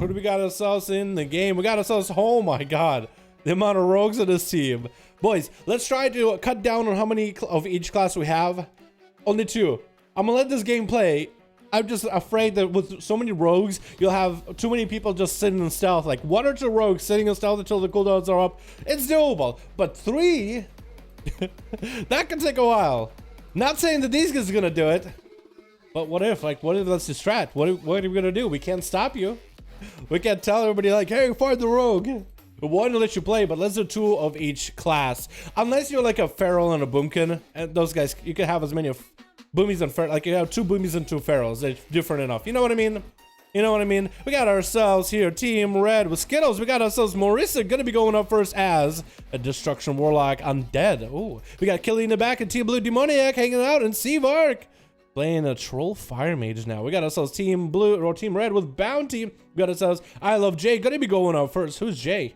What do we got ourselves in the game? We got ourselves, oh my god, the amount of rogues in this team. Boys, let's try to cut down on how many of each class we have. Only 2. I'm gonna let this game play. I'm just afraid that with so many rogues, you'll have too many people just sitting in stealth. Like 1 or 2 rogues sitting in stealth until the cooldowns are up. It's doable. But 3, that can take a while. Not saying that these guys are gonna do it. But what if? Like, what if that's the strat? What are we gonna do? We can't stop you. We can't tell everybody like, hey, find the rogue. We want to let you play, but let's do 2 of each class. Unless you're like a feral and a boomkin, and those guys, you can have as many of boomies and feral, like you have 2 boomies and 2 ferals. They're different enough. You know what I mean? You know what I mean? We got ourselves here, Team Red with Skittles. We got ourselves Marissa, gonna be going up first as a Destruction Warlock Undead. Ooh, we got Killy in the back and Team Blue Demoniakc hanging out, and Cvark playing a Troll Fire Mage now. We got ourselves Team Blue or Team Red with Bounty. We got ourselves I Love Jay, gonna be going up first. Who's Jay?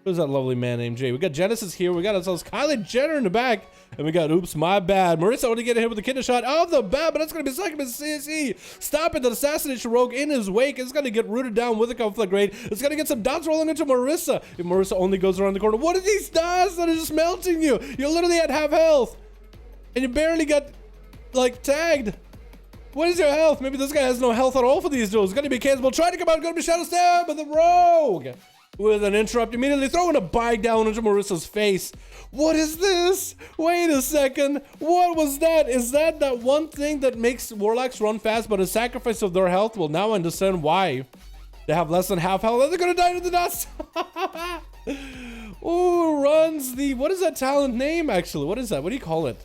Who's that lovely man named Jay? We got Genesis here. We got ourselves Kylie Jenner in the back. And we got, oops, my bad. Marissa only getting hit with the kidney shot off the bat, but that's going to be second by CSE. Stopping the Assassination rogue in his wake. It's going to get rooted down with a Conflagrate. It's going to get some dots rolling into Marissa. If Marissa only goes around the corner, what are these dots that are just melting you? You're literally at half health. And you barely got, like, tagged. What is your health? Maybe this guy has no health at all for these duels. It's going to be cancelable. Trying to come out. Going to be Shadow Stab with the rogue. With an interrupt, immediately throwing a bike down into Marissa's face. What is this? Wait a second. What was that? Is that one thing that makes Warlocks run fast, but a sacrifice of their health? Well, now I understand why. They have less than half health. They're gonna die to the dust. Ooh, runs the... What is that talent name, actually? What is that? What do you call it?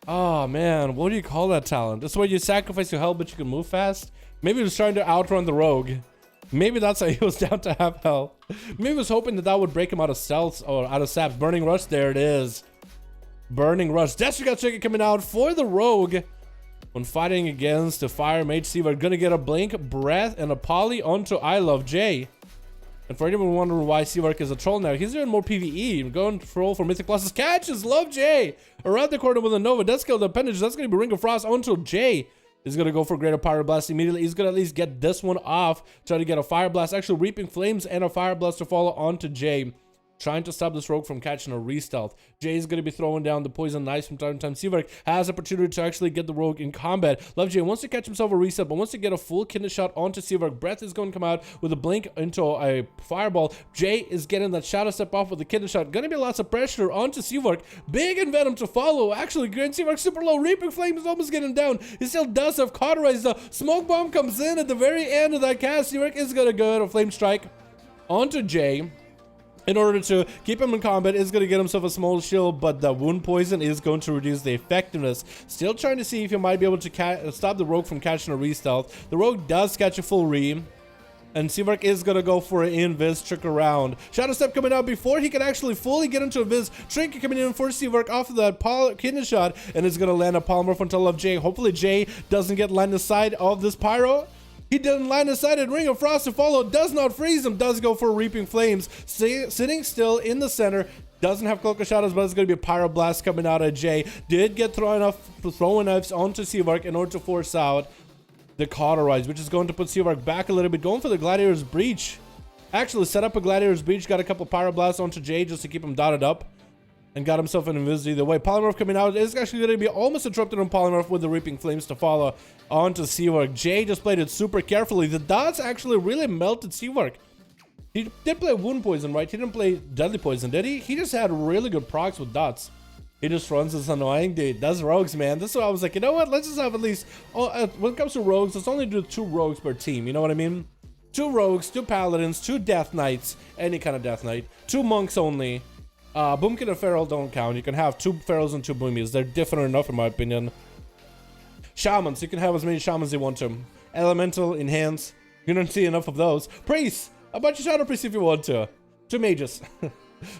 Oh, man. What do you call that talent? That's where you sacrifice your health, but you can move fast? Maybe he was trying to outrun the rogue. Maybe that's how he was down to half health. Maybe he was hoping that would break him out of stealth or out of saps. Burning Rush, there it is. Burning Rush. Destrigal Chicken coming out for the rogue. When fighting against the Fire Mage, we're gonna get a Blink, Breath, and a Poly onto I Love Jay. And for anyone wondering why Cvark is a troll now, he's doing more PvE. Going to troll for Mythic Pluses. Catches Love Jay. Around the corner with a Nova. Death Skill, the appendage. That's gonna be Ring of Frost onto Jay. He's going to go for Greater Pyroblast immediately. He's going to at least get this one off. Try to get a Fire Blast. Actually, Reaping Flames and a Fire Blast to follow onto Jay. Trying to stop this rogue from catching a re-stealth. Jay is going to be throwing down the poison knives from time to time. Cvark has opportunity to actually get the rogue in combat. Love Jay wants to catch himself a reset, but wants to get a full kidney shot onto Cvark. Breath is going to come out with a blink into a fireball. Jay is getting that shadow step off with the kidney shot. Going to be lots of pressure onto Cvark. Big Envenom to follow. Actually, Grand Cvark super low. Reaping Flame is almost getting down. He still does have cauterized. The smoke bomb comes in at the very end of that cast. Cvark is going to go to Flame Strike onto Jay. In order to keep him in combat, is going to get himself a small shield, but the wound poison is going to reduce the effectiveness. Still trying to see if you might be able to stop the rogue from catching a re-stealth. The rogue does catch a full re, and Cvark is going to go for an invis trick around. Shadow Step coming out before he can actually fully get into a vis. Trinket coming in for Cvark off of that kidney shot, and is going to land a polymorph on top of Jay. Hopefully Jay doesn't get line of sight of this pyro. He didn't line of sight, and Ring of Frost to follow. Does not freeze him. Does go for Reaping Flames. Sitting still in the center. Doesn't have Cloak of Shadows, but it's going to be a Pyroblast coming out of Jay. Did get throwing knives onto Cvark in order to force out the Cauterize, which is going to put Cvark back a little bit. Going for the Gladiator's Breach. Actually set up a Gladiator's Breach. Got a couple Pyroblasts onto Jay just to keep him dotted up. And got himself an invis either way. Polymorph coming out is actually going to be almost interrupted on Polymorph with the Reaping Flames to follow onto Cvark. Jay just played it super carefully. The dots actually really melted Cvark. He did play Wound Poison, right? He didn't play Deadly Poison, did he? He just had really good procs with dots. He just runs this annoying dude. That's rogues, man. This is why I was like, you know what? Let's just have at least... when it comes to rogues, let's only do 2 rogues per team. You know what I mean? 2 rogues, 2 paladins, 2 death knights. Any kind of death knight. 2 monks only. Boomkin and Feral don't count. You can have 2 Ferals and 2 Boomies. They're different enough in my opinion. Shamans. You can have as many Shamans as you want to. Elemental, Enhance. You don't see enough of those. Priests. A bunch of Shadow Priests if you want to. 2 Mages.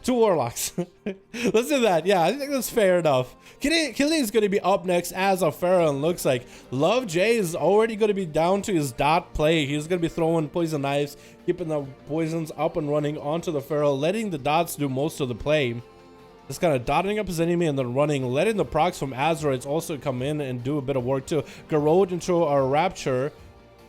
2 Warlocks. Let's do that. Yeah, I think that's fair enough. Killy is going to be up next as a Feral, and looks like Love Jay is already going to be down to his dot play. He's going to be throwing poison knives, keeping the poisons up and running onto the Feral, letting the dots do most of the play. Just kind of dotting up his enemy and then running, letting the procs from Azeroth also come in and do a bit of work too. Garrode into our Rapture.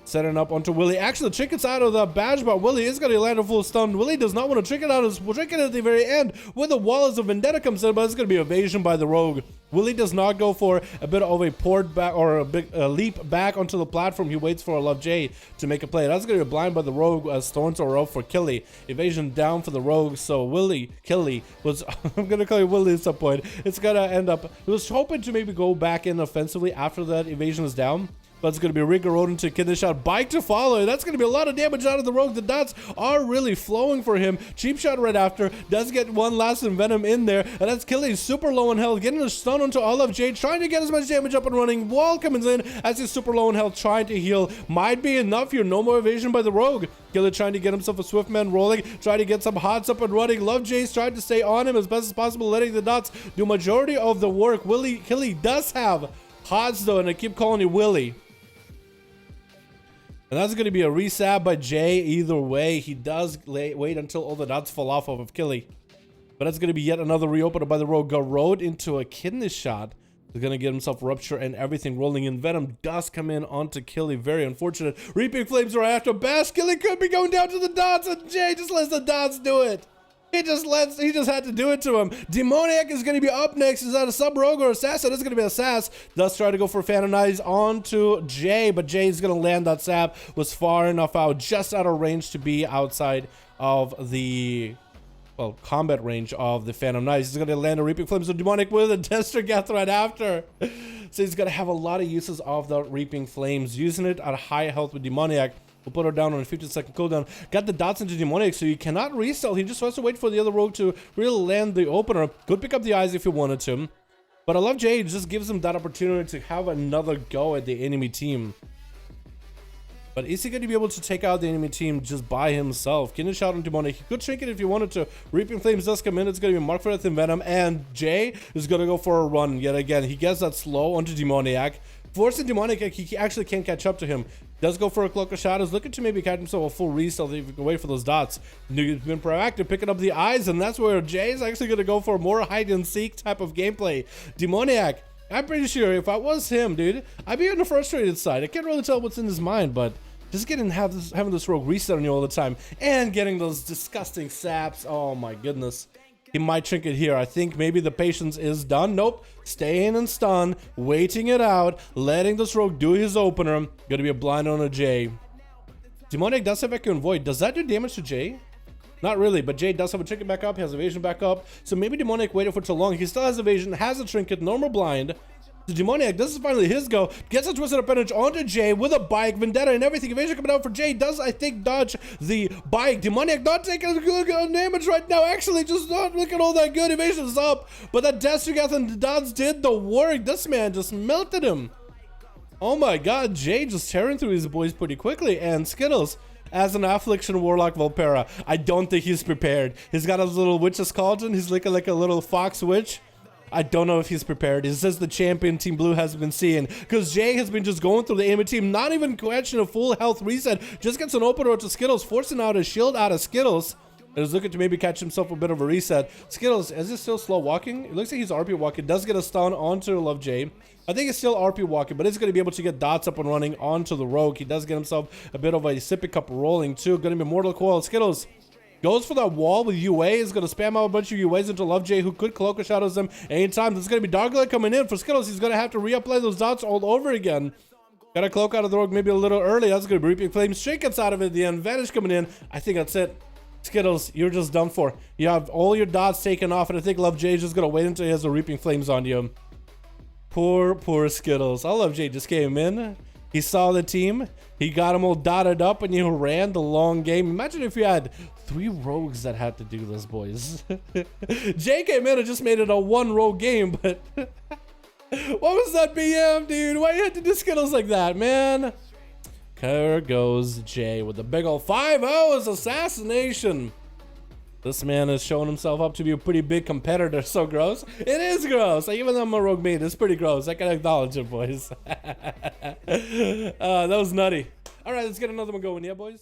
Setting up onto Willy. Actually, the trinket's out of the badge, but Willy is going to land a full stun. Willy does not want to trinket out his trinket at the very end with the Walls of Vendetta comes in, but it's going to be evasion by the rogue. Willy does not go for a bit of a port back or a big leap back onto the platform. He waits for Love J to make a play. That's going to be blind by the rogue as thorns are up for Killy. Evasion down for the rogue. So Killy was, I'm going to call you Willy at some point. It's going to end up, he was hoping to maybe go back in offensively after that evasion is down. But it's going to be Rigger Road into Kidney Shot. Bike to follow. That's going to be a lot of damage out of the rogue. The dots are really flowing for him. Cheap Shot right after. Does get one last Envenom in there. And that's Killy super low in health. Getting a stun onto Olive Jade. Trying to get as much damage up and running. Wall comes in as he's super low in health. Trying to heal. Might be enough here. No more evasion by the rogue. Killy trying to get himself a Swift Man rolling. Trying to get some hots up and running. Love Jay's trying to stay on him as best as possible. Letting the dots do majority of the work. Killy does have hots though. And I keep calling you Willy. And that's going to be a resab by Jay either way. He does wait until all the dots fall off of Killy. But that's going to be yet another reopener by the rogue. Road into a Kidney Shot. He's going to get himself Rupture and everything rolling in. Venom does come in onto Killy. Very unfortunate. Reaping Flames are after Bash. Killy could be going down to the dots and Jay just lets the dots do it. He just had to do it to him. Demoniakc is going to be up next. Is that a sub-rogue or assassin? It's going to be a sass. Does try to go for Phantom Knives onto Jay, but Jay's going to land that sap. Was far enough out, just out of range to be outside of the, well, combat range of the Phantom Knives. He's going to land a Reaping Flames of Demoniakc with a Destergath right after. So he's going to have a lot of uses of the Reaping Flames. Using it at high health with Demoniakc. We'll put her down on a 15-second cooldown. Got the dots into Demoniakc, so you cannot resell. He just has to wait for the other rogue to really land the opener. Could pick up the eyes if he wanted to. But I love Jade just gives him that opportunity to have another go at the enemy team. But is he going to be able to take out the enemy team just by himself? Kidney Shot on Demoniakc. He could shrink it if he wanted to. Reaping Flames does come in. It's going to be Mark for Death and Venom. And Jay is going to go for a run yet again. He gets that slow onto Demoniakc. Forcing Demoniakc, he actually can't catch up to him. Does go for a Cloak of Shadows. Looking to maybe catch himself a full resell if he can wait for those dots. He's been proactive, picking up the eyes, and that's where Jay's actually going to go for more hide-and-seek type of gameplay. Demoniakc, I'm pretty sure if I was him, dude, I'd be on the frustrated side. I can't really tell what's in his mind, but just having this rogue reset on you all the time and getting those disgusting saps. Oh my goodness. He might trinket here. I think maybe the patience is done. Nope. Staying in stun, waiting it out, letting this rogue do his opener. Gonna be a blind on a Jay. Demoniakc does have Echo and Void. Does that do damage to Jay? Not really, but Jay does have a trinket back up. He has evasion back up. So maybe Demoniakc waited for too long. He still has evasion, has a trinket, normal blind. The Demoniakc, this is finally his go. Gets a Twisted Appendage onto Jay with a bike, Vendetta and everything. Evasion coming out for Jay. Does, I think, dodge the bike. Demoniakc not taking good damage right now. Actually, just not looking all that good. Evasion is up. But that Destergath and the dots did the work. This man just melted him. Oh my god, Jay just tearing through his boys pretty quickly. And Skittles, as an Affliction Warlock Volpera, I don't think he's prepared. He's got his little Witch's Cauldron. He's looking like a little fox witch. I don't know if he's prepared. It's just the champion Team Blue has been seeing. Because Jay has been just going through the enemy team, not even catching a full health reset. Just gets an opener to Skittles, forcing out a shield out of Skittles. And is looking to maybe catch himself a bit of a reset. Skittles, is he still slow walking? It looks like he's RP walking. Does get a stun onto Love Jay. I think it's still RP walking, but he's going to be able to get dots up and running onto the rogue. He does get himself a bit of a sippy cup rolling too. Going to be Mortal Coil. Skittles goes for that wall with UA. Is going to spam out a bunch of UAs into Love Jay, who could Cloak of Shadows them anytime. There's going to be Darklight coming in for Skittles. He's going to have to reapply those dots all over again. Got a Cloak out of the rogue maybe a little early. That's going to be Reaping Flames. Straight gets out of it. The Vanish coming in. I think that's it. Skittles, you're just done for. You have all your dots taken off, and I think Love Jay is just going to wait until he has a Reaping Flames on you. Poor Skittles. I Love Jay just came in. He saw the team. He got them all dotted up, and you ran the long game. Imagine if you had 3 rogues that had to do this, boys. Jay came in and just made it a 1 rogue game, but what was that BM, dude? Why you had to do Skittles like that, man? There goes Jay with the big ol' 5-0's Assassination. This man has shown himself up to be a pretty big competitor. So gross. It is gross. Even though I'm a rogue main, it's pretty gross. I can acknowledge it, boys. That was nutty. All right, let's get another one going. Yeah, boys?